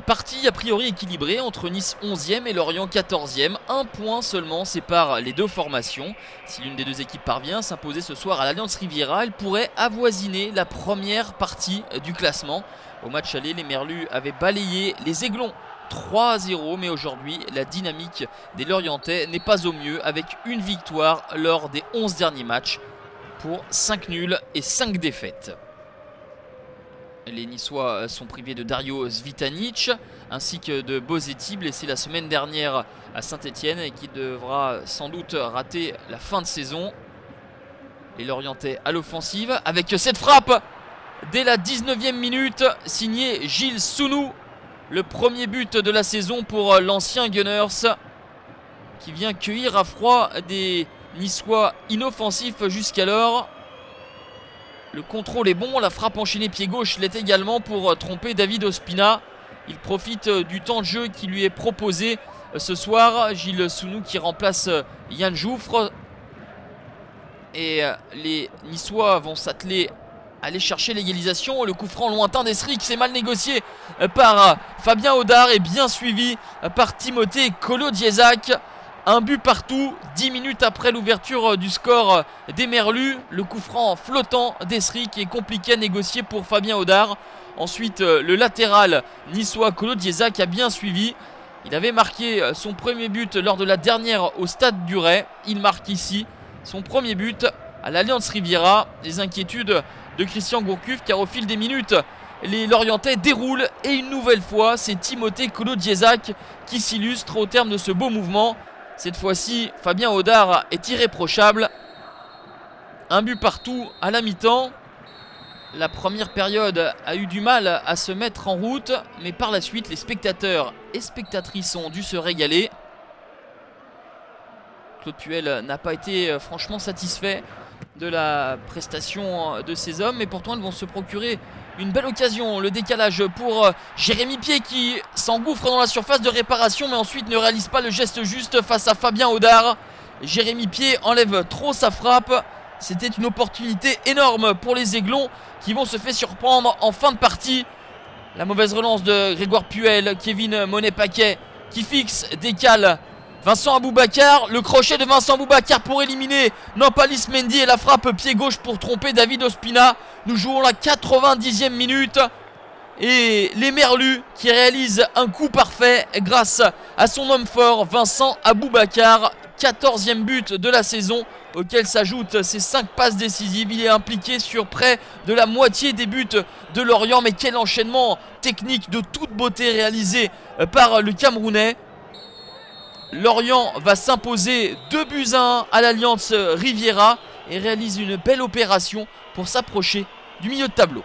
Partie a priori équilibrée entre Nice 11e et Lorient 14e. Un point seulement sépare les deux formations. Si l'une des deux équipes parvient à s'imposer ce soir à l'Alliance Riviera, elle pourrait avoisiner la première partie du classement. Au match aller, les Merlus avaient balayé les Aiglons 3-0, mais aujourd'hui, la dynamique des Lorientais n'est pas au mieux avec une victoire lors des 11 derniers matchs pour 5 nuls et 5 défaites. Les Niçois sont privés de Dario Zvitanic ainsi que de Bozetti, blessé la semaine dernière à Saint-Etienne et qui devra sans doute rater la fin de saison. Les Lorientais à l'offensive avec cette frappe dès la 19e minute signée Gilles Sounou. Le premier but de la saison pour l'ancien Gunners qui vient cueillir à froid des Niçois inoffensifs jusqu'alors. Le contrôle est bon, la frappe enchaînée pied gauche l'est également pour tromper David Ospina. Il profite du temps de jeu qui lui est proposé ce soir. Gilles Sounou qui remplace Yann Jouffre. Et les Niçois vont s'atteler à aller chercher l'égalisation. Le coup franc lointain d'Esric, c'est mal négocié par Fabien Audard et bien suivi par Timothée Kolo-Diezac. Un but partout, 10 minutes après l'ouverture du score des Merlus. Le coup franc flottant d'Esric est compliqué à négocier pour Fabien Audard. Ensuite, le latéral niçois Kolo-Diezac a bien suivi. Il avait marqué son premier but lors de la dernière au Stade du Ray. Il marque ici son premier but à l'Alliance Riviera. Les inquiétudes de Christian Gourcuff car au fil des minutes, les Lorientais déroulent et une nouvelle fois, c'est Timothée Kolo-Diezac qui s'illustre au terme de ce beau mouvement. Cette fois-ci, Fabien Audard est irréprochable. Un but partout à la mi-temps. La première période a eu du mal à se mettre en route, mais par la suite, les spectateurs et spectatrices ont dû se régaler. Claude Puel n'a pas été franchement satisfait de la prestation de ces hommes, mais pourtant ils vont se procurer une belle occasion. Le décalage pour Jérémy Pied qui s'engouffre dans la surface de réparation, mais ensuite ne réalise pas le geste juste face à Fabien Audard. Jérémy Pied enlève trop sa frappe. C'était une opportunité énorme pour les Aiglons qui vont se faire surprendre en fin de partie. La mauvaise relance de Grégoire Puel, Kevin Monet-Paquet qui fixe, décale Vincent Aboubakar, le crochet de Vincent Aboubakar pour éliminer Nampalis Mendy et la frappe pied gauche pour tromper David Ospina. Nous jouons la 90e minute et les Merlus qui réalisent un coup parfait grâce à son homme fort Vincent Aboubakar. 14e but de la saison auquel s'ajoutent ses 5 passes décisives. Il est impliqué sur près de la moitié des buts de Lorient, mais quel enchaînement technique de toute beauté réalisé par le Camerounais. Lorient va s'imposer 2-1 à l'Alliance Riviera et réalise une belle opération pour s'approcher du milieu de tableau.